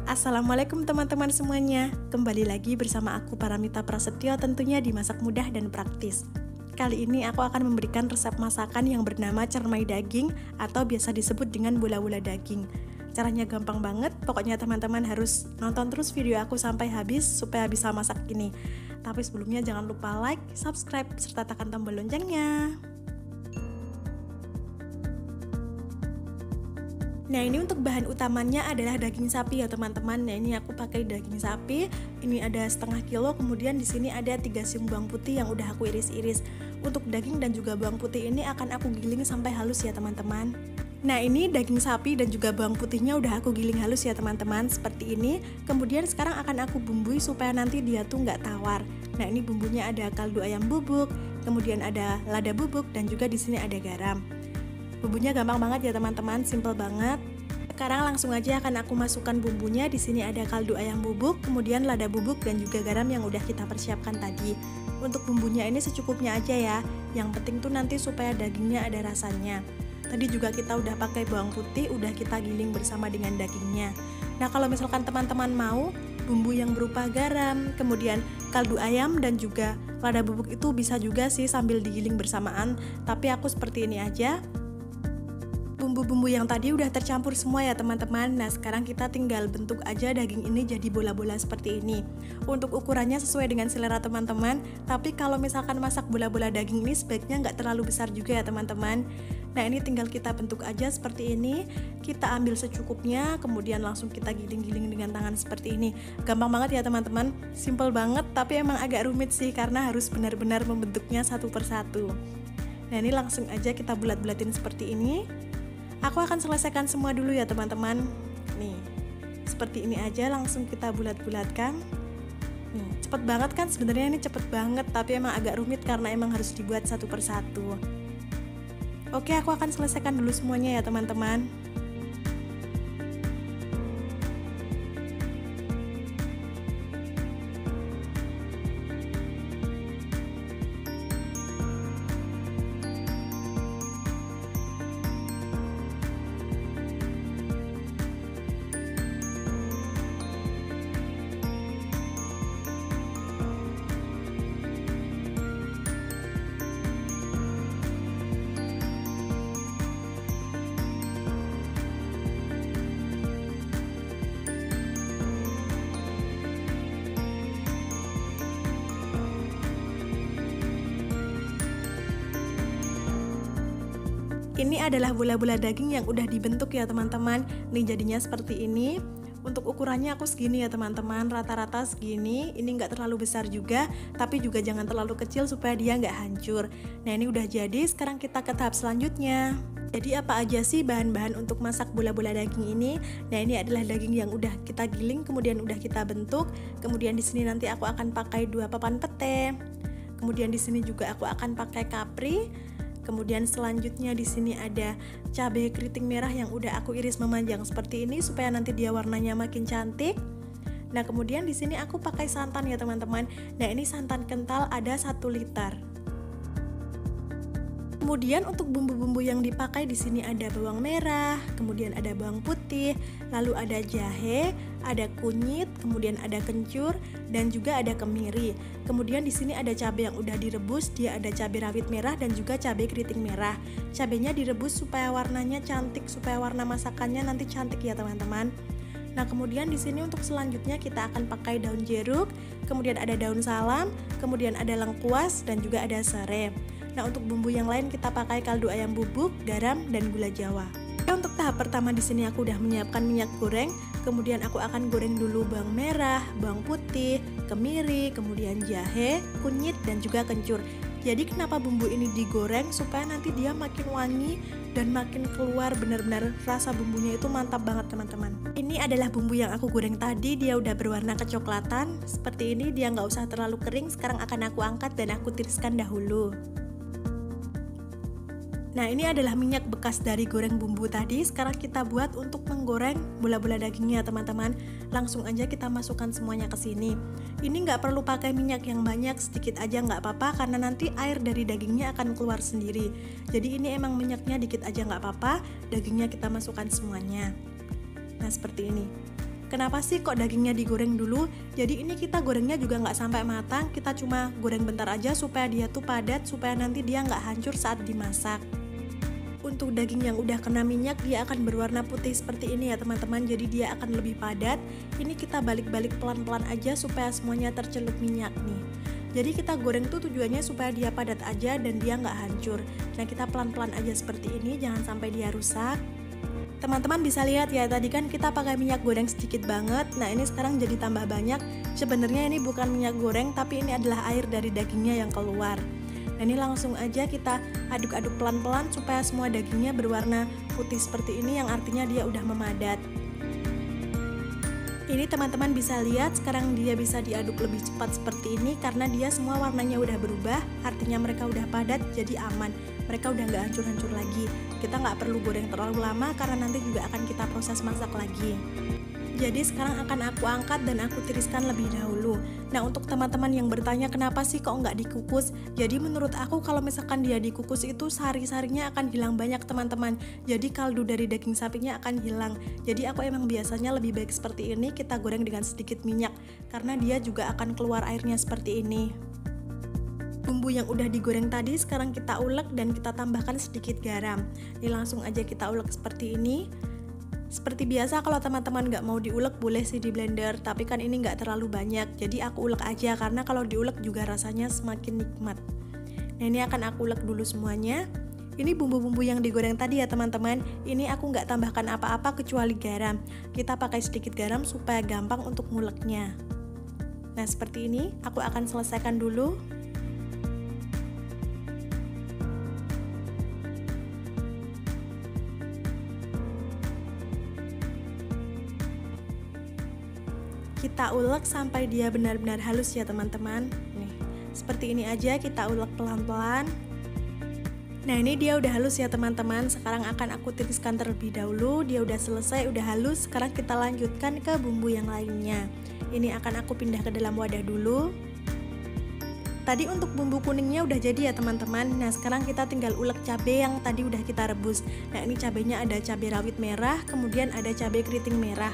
Assalamualaikum teman-teman semuanya. Kembali lagi bersama aku Paramita Prasetyo, tentunya di Masak Mudah dan Praktis. Kali ini aku akan memberikan resep masakan yang bernama cermai daging atau biasa disebut dengan bola-bola daging. Caranya gampang banget, pokoknya teman-teman harus nonton terus video aku sampai habis supaya bisa masak ini. Tapi sebelumnya jangan lupa like, subscribe, serta tekan tombol loncengnya. Nah, ini untuk bahan utamanya adalah daging sapi ya teman-teman. Nah, ini aku pakai daging sapi. Ini ada setengah kilo. Kemudian di sini ada 3 siung bawang putih yang udah aku iris-iris. Untuk daging dan juga bawang putih ini akan aku giling sampai halus ya teman-teman. Nah, ini daging sapi dan juga bawang putihnya udah aku giling halus ya teman-teman, seperti ini. Kemudian sekarang akan aku bumbui supaya nanti dia tuh nggak tawar. Nah, ini bumbunya ada kaldu ayam bubuk, kemudian ada lada bubuk, dan juga di sini ada garam. Bumbunya gampang banget ya teman-teman, simple banget. Sekarang langsung aja akan aku masukkan bumbunya. Di sini ada kaldu ayam bubuk, kemudian lada bubuk dan juga garam yang udah kita persiapkan tadi. Untuk bumbunya ini secukupnya aja ya. Yang penting tuh nanti supaya dagingnya ada rasanya. Tadi juga kita udah pakai bawang putih, udah kita giling bersama dengan dagingnya. Nah, kalau misalkan teman-teman mau bumbu yang berupa garam, kemudian kaldu ayam dan juga lada bubuk itu bisa juga sih sambil digiling bersamaan. Tapi aku seperti ini aja. Bumbu-bumbu yang tadi udah tercampur semua ya teman-teman. Nah, sekarang kita tinggal bentuk aja daging ini jadi bola-bola seperti ini. Untuk ukurannya sesuai dengan selera teman-teman. Tapi kalau misalkan masak bola-bola daging ini sebaiknya nggak terlalu besar juga ya teman-teman. Nah, ini tinggal kita bentuk aja seperti ini. Kita ambil secukupnya, kemudian langsung kita giling-giling dengan tangan seperti ini. Gampang banget ya teman-teman, simple banget, tapi emang agak rumit sih karena harus benar-benar membentuknya satu persatu. Nah, ini langsung aja kita bulat-bulatin seperti ini. Aku akan selesaikan semua dulu ya teman-teman. Nih, seperti ini aja langsung kita bulat-bulatkan. Nih, cepet banget kan, sebenarnya ini cepet banget, tapi emang agak rumit karena emang harus dibuat satu persatu. Oke, aku akan selesaikan dulu semuanya ya teman-teman. Ini adalah bola-bola daging yang udah dibentuk ya teman-teman. Nih jadinya seperti ini. Untuk ukurannya aku segini ya teman-teman, rata-rata segini. Ini nggak terlalu besar juga, tapi juga jangan terlalu kecil supaya dia nggak hancur. Nah, ini udah jadi, sekarang kita ke tahap selanjutnya. Jadi apa aja sih bahan-bahan untuk masak bola-bola daging ini? Nah, ini adalah daging yang udah kita giling, kemudian udah kita bentuk. Kemudian di sini nanti aku akan pakai 2 papan pete. Kemudian di sini juga aku akan pakai kapri. Kemudian selanjutnya di sini ada cabai keriting merah yang udah aku iris memanjang seperti ini supaya nanti dia warnanya makin cantik. Nah, kemudian di sini aku pakai santan ya teman-teman. Nah, ini santan kental ada 1 liter. Kemudian untuk bumbu-bumbu yang dipakai di sini ada bawang merah, kemudian ada bawang putih, lalu ada jahe, ada kunyit, kemudian ada kencur, dan juga ada kemiri. Kemudian di sini ada cabai yang udah direbus, dia ada cabai rawit merah dan juga cabai keriting merah. Cabainya direbus supaya warnanya cantik, supaya warna masakannya nanti cantik ya teman-teman. Nah, kemudian di sini untuk selanjutnya kita akan pakai daun jeruk, kemudian ada daun salam, kemudian ada lengkuas dan juga ada serai. Nah, untuk bumbu yang lain kita pakai kaldu ayam bubuk, garam, dan gula jawa. Untuk tahap pertama di sini aku udah menyiapkan minyak goreng, kemudian aku akan goreng dulu bawang merah, bawang putih, kemiri, kemudian jahe, kunyit, dan juga kencur. Jadi kenapa bumbu ini digoreng? Supaya nanti dia makin wangi dan makin keluar benar-benar rasa bumbunya itu mantap banget teman-teman. Ini adalah bumbu yang aku goreng tadi, dia udah berwarna kecoklatan. Seperti ini, dia nggak usah terlalu kering. Sekarang akan aku angkat dan aku tiriskan dahulu. Nah, ini adalah minyak bekas dari goreng bumbu tadi. Sekarang kita buat untuk menggoreng bola-bola dagingnya teman-teman. Langsung aja kita masukkan semuanya ke sini. Ini nggak perlu pakai minyak yang banyak, sedikit aja nggak apa-apa karena nanti air dari dagingnya akan keluar sendiri. Jadi ini emang minyaknya dikit aja nggak apa-apa, dagingnya kita masukkan semuanya. Nah, seperti ini. Kenapa sih kok dagingnya digoreng dulu? Jadi ini kita gorengnya juga nggak sampai matang, kita cuma goreng bentar aja supaya dia tuh padat, supaya nanti dia nggak hancur saat dimasak. Untuk daging yang udah kena minyak, dia akan berwarna putih seperti ini ya teman-teman, jadi dia akan lebih padat. Ini kita balik-balik pelan-pelan aja supaya semuanya tercelup minyak nih. Jadi kita goreng tuh tujuannya supaya dia padat aja dan dia nggak hancur. Nah kita pelan-pelan aja seperti ini, jangan sampai dia rusak. Teman-teman bisa lihat ya, tadi kan kita pakai minyak goreng sedikit banget. Nah ini sekarang jadi tambah banyak. Sebenarnya ini bukan minyak goreng, tapi ini adalah air dari dagingnya yang keluar. Nah ini langsung aja kita aduk-aduk pelan-pelan supaya semua dagingnya berwarna putih seperti ini, yang artinya dia udah memadat. Ini teman-teman bisa lihat sekarang dia bisa diaduk lebih cepat seperti ini karena dia semua warnanya udah berubah, artinya mereka udah padat, jadi aman. Mereka udah nggak hancur-hancur lagi. Kita nggak perlu goreng terlalu lama karena nanti juga akan kita proses masak lagi. Jadi sekarang akan aku angkat dan aku tiriskan lebih dahulu. Nah untuk teman-teman yang bertanya kenapa sih kok nggak dikukus, jadi menurut aku kalau misalkan dia dikukus itu sari-sarinya akan hilang banyak teman-teman. Jadi kaldu dari daging sapinya akan hilang. Jadi aku emang biasanya lebih baik seperti ini, kita goreng dengan sedikit minyak karena dia juga akan keluar airnya seperti ini. Bumbu yang udah digoreng tadi sekarang kita ulek dan kita tambahkan sedikit garam. Ini langsung aja kita ulek seperti ini. Seperti biasa kalau teman-teman nggak mau diulek boleh sih di blender, tapi kan ini nggak terlalu banyak, jadi aku ulek aja karena kalau diulek juga rasanya semakin nikmat. Nah ini akan aku ulek dulu semuanya. Ini bumbu-bumbu yang digoreng tadi ya teman-teman, ini aku nggak tambahkan apa-apa kecuali garam. Kita pakai sedikit garam supaya gampang untuk nguleknya. Nah seperti ini, aku akan selesaikan dulu. Kita ulek sampai dia benar-benar halus ya teman-teman. Nih, seperti ini aja kita ulek pelan-pelan. Nah ini dia udah halus ya teman-teman. Sekarang akan aku tiriskan terlebih dahulu. Dia udah selesai, udah halus. Sekarang kita lanjutkan ke bumbu yang lainnya. Ini akan aku pindah ke dalam wadah dulu. Tadi untuk bumbu kuningnya udah jadi ya teman-teman. Nah sekarang kita tinggal ulek cabai yang tadi udah kita rebus. Nah ini cabainya ada cabai rawit merah, kemudian ada cabai keriting merah.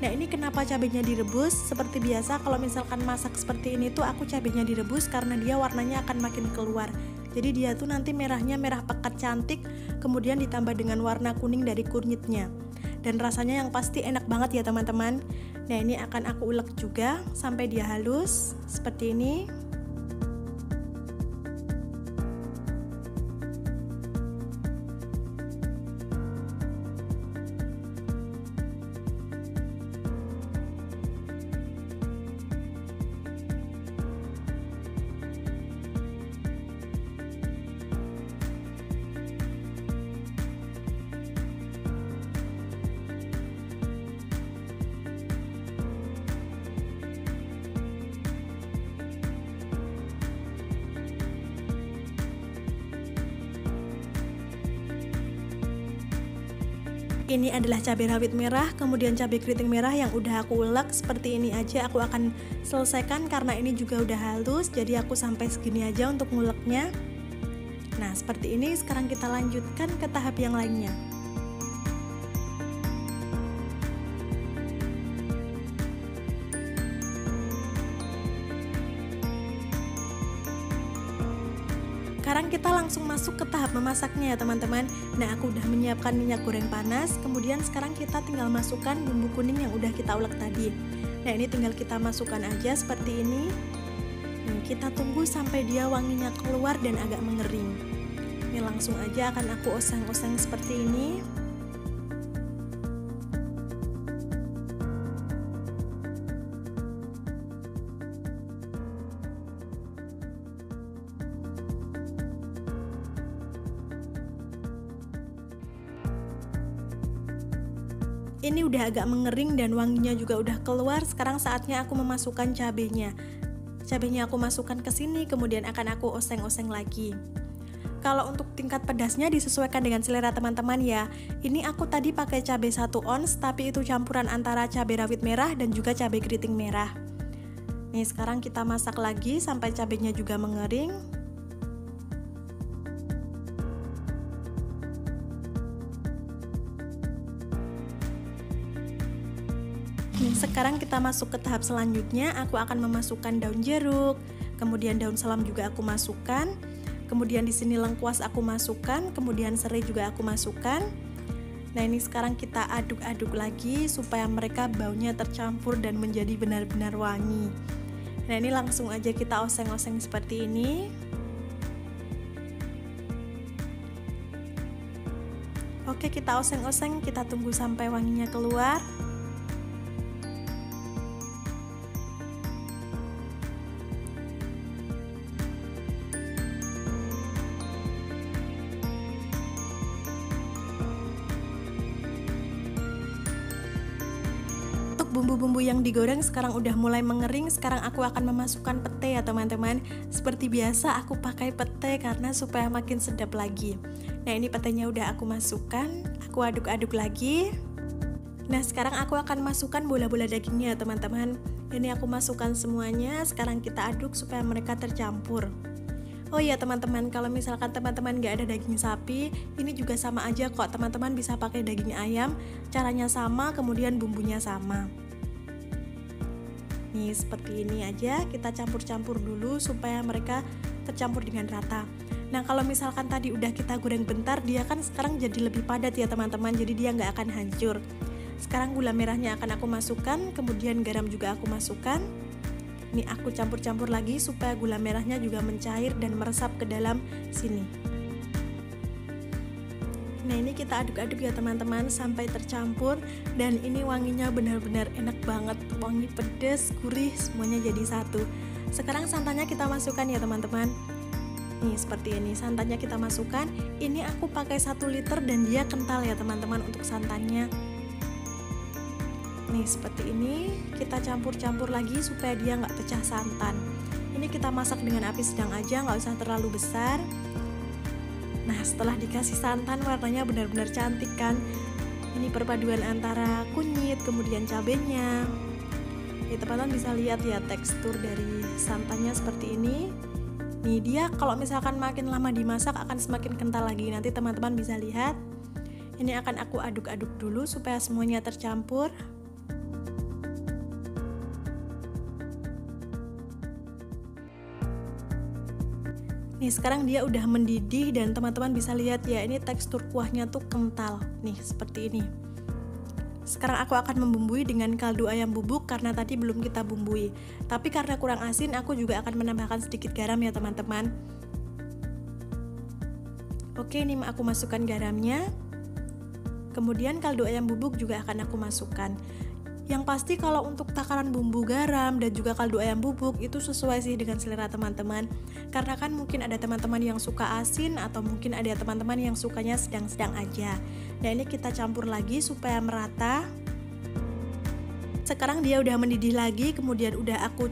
Nah ini kenapa cabenya direbus? Seperti biasa kalau misalkan masak seperti ini tuh aku cabenya direbus karena dia warnanya akan makin keluar. Jadi dia tuh nanti merahnya merah pekat cantik, kemudian ditambah dengan warna kuning dari kunyitnya. Dan rasanya yang pasti enak banget ya teman-teman. Nah ini akan aku ulek juga sampai dia halus seperti ini. Ini adalah cabai rawit merah, kemudian cabai keriting merah yang udah aku ulek. Seperti ini aja aku akan selesaikan karena ini juga udah halus, jadi aku sampai segini aja untuk nguleknya. Nah seperti ini, sekarang kita lanjutkan ke tahap yang lainnya. Sekarang kita langsung masuk ke tahap memasaknya ya teman-teman. Nah aku udah menyiapkan minyak goreng panas, kemudian sekarang kita tinggal masukkan bumbu kuning yang udah kita ulek tadi. Nah ini tinggal kita masukkan aja seperti ini. Nah, kita tunggu sampai dia wanginya keluar dan agak mengering. Ini langsung aja akan aku oseng-oseng seperti ini. Ini udah agak mengering dan wanginya juga udah keluar. Sekarang saatnya aku memasukkan cabenya. Cabenya aku masukkan ke sini, kemudian akan aku oseng-oseng lagi. Kalau untuk tingkat pedasnya disesuaikan dengan selera teman-teman ya. Ini aku tadi pakai cabai 1 ons, tapi itu campuran antara cabai rawit merah dan juga cabai keriting merah. Nih sekarang kita masak lagi sampai cabenya juga mengering. sekarang kita masuk ke tahap selanjutnya. Aku akan memasukkan daun jeruk, kemudian daun salam juga aku masukkan. Kemudian di sini lengkuas aku masukkan, kemudian serai juga aku masukkan. Nah, ini sekarang kita aduk-aduk lagi supaya mereka baunya tercampur dan menjadi benar-benar wangi. Nah, ini langsung aja kita oseng-oseng seperti ini. Oke, kita oseng-oseng, kita tunggu sampai wanginya keluar. Bumbu-bumbu yang digoreng sekarang udah mulai mengering. Sekarang aku akan memasukkan pete ya teman-teman. Seperti biasa aku pakai pete karena supaya makin sedap lagi. Nah, ini petenya udah aku masukkan. Aku aduk-aduk lagi. Nah, sekarang aku akan masukkan bola-bola dagingnya teman-teman. Ini aku masukkan semuanya. Sekarang kita aduk supaya mereka tercampur. Oh iya teman-teman, kalau misalkan teman-teman gak ada daging sapi, ini juga sama aja kok, teman-teman bisa pakai daging ayam. Caranya sama, kemudian bumbunya sama. Nih, seperti ini aja, kita campur-campur dulu supaya mereka tercampur dengan rata. Nah, kalau misalkan tadi udah kita goreng bentar, dia kan sekarang jadi lebih padat ya teman-teman, jadi dia gak akan hancur. Sekarang gula merahnya akan aku masukkan, kemudian garam juga aku masukkan. Ini aku campur-campur lagi supaya gula merahnya juga mencair dan meresap ke dalam sini. Nah, ini kita aduk-aduk ya teman-teman sampai tercampur, dan ini wanginya benar-benar enak banget. Wangi pedas, gurih, semuanya jadi satu. Sekarang santannya kita masukkan ya teman-teman. Nih, seperti ini santannya kita masukkan. Ini aku pakai 1 liter dan dia kental ya teman-teman untuk santannya. Nih, seperti ini kita campur-campur lagi supaya dia nggak pecah santan. Ini kita masak dengan api sedang aja, nggak usah terlalu besar. Nah, setelah dikasih santan warnanya benar-benar cantik kan. Ini perpaduan antara kunyit kemudian cabenya. Nih, teman-teman bisa lihat ya tekstur dari santannya seperti ini. Nih, dia kalau misalkan makin lama dimasak akan semakin kental lagi. Nanti teman-teman bisa lihat. Ini akan aku aduk-aduk dulu supaya semuanya tercampur. Nih, sekarang dia udah mendidih dan teman-teman bisa lihat ya, ini tekstur kuahnya tuh kental. Nih, seperti ini. Sekarang aku akan membumbui dengan kaldu ayam bubuk karena tadi belum kita bumbui. Tapi karena kurang asin, aku juga akan menambahkan sedikit garam ya teman-teman. Oke, ini aku masukkan garamnya. Kemudian kaldu ayam bubuk juga akan aku masukkan. Yang pasti kalau untuk takaran bumbu garam dan juga kaldu ayam bubuk itu sesuai sih dengan selera teman-teman. Karena kan mungkin ada teman-teman yang suka asin atau mungkin ada teman-teman yang sukanya sedang-sedang aja. Nah, ini kita campur lagi supaya merata. Sekarang dia udah mendidih lagi, kemudian udah aku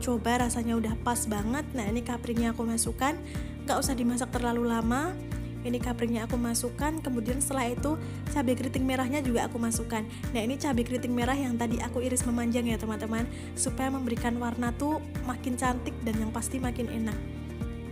coba rasanya udah pas banget. Nah, ini kapringnya aku masukkan, gak usah dimasak terlalu lama. Ini kapringnya aku masukkan, kemudian setelah itu cabai keriting merahnya juga aku masukkan. Nah, ini cabai keriting merah yang tadi aku iris memanjang ya teman-teman, supaya memberikan warna tuh makin cantik dan yang pasti makin enak.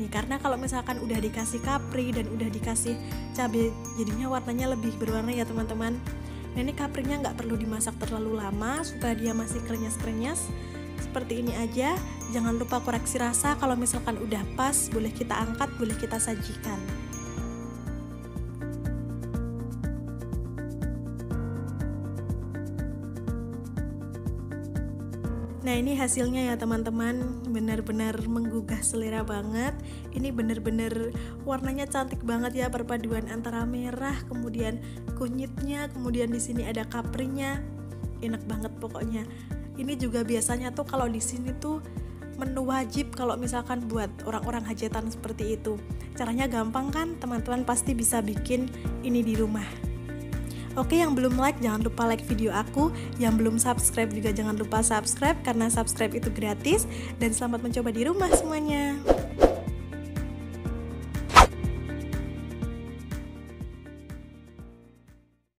Nih, karena kalau misalkan udah dikasih kapri dan udah dikasih cabai, jadinya warnanya lebih berwarna ya teman-teman. Nah, ini kapringnya nggak perlu dimasak terlalu lama supaya dia masih krenyes-krenyes. Seperti ini aja. Jangan lupa koreksi rasa, kalau misalkan udah pas boleh kita angkat, boleh kita sajikan. Nah, ini hasilnya ya teman-teman, benar-benar menggugah selera banget. Ini benar-benar warnanya cantik banget ya, perpaduan antara merah, kemudian kunyitnya, kemudian di sini ada kaprinya. Enak banget pokoknya. Ini juga biasanya tuh kalau di sini tuh menu wajib kalau misalkan buat orang-orang hajatan seperti itu. Caranya gampang kan? Teman-teman pasti bisa bikin ini di rumah. Oke, yang belum like jangan lupa like video aku, yang belum subscribe juga jangan lupa subscribe karena subscribe itu gratis, dan selamat mencoba di rumah semuanya.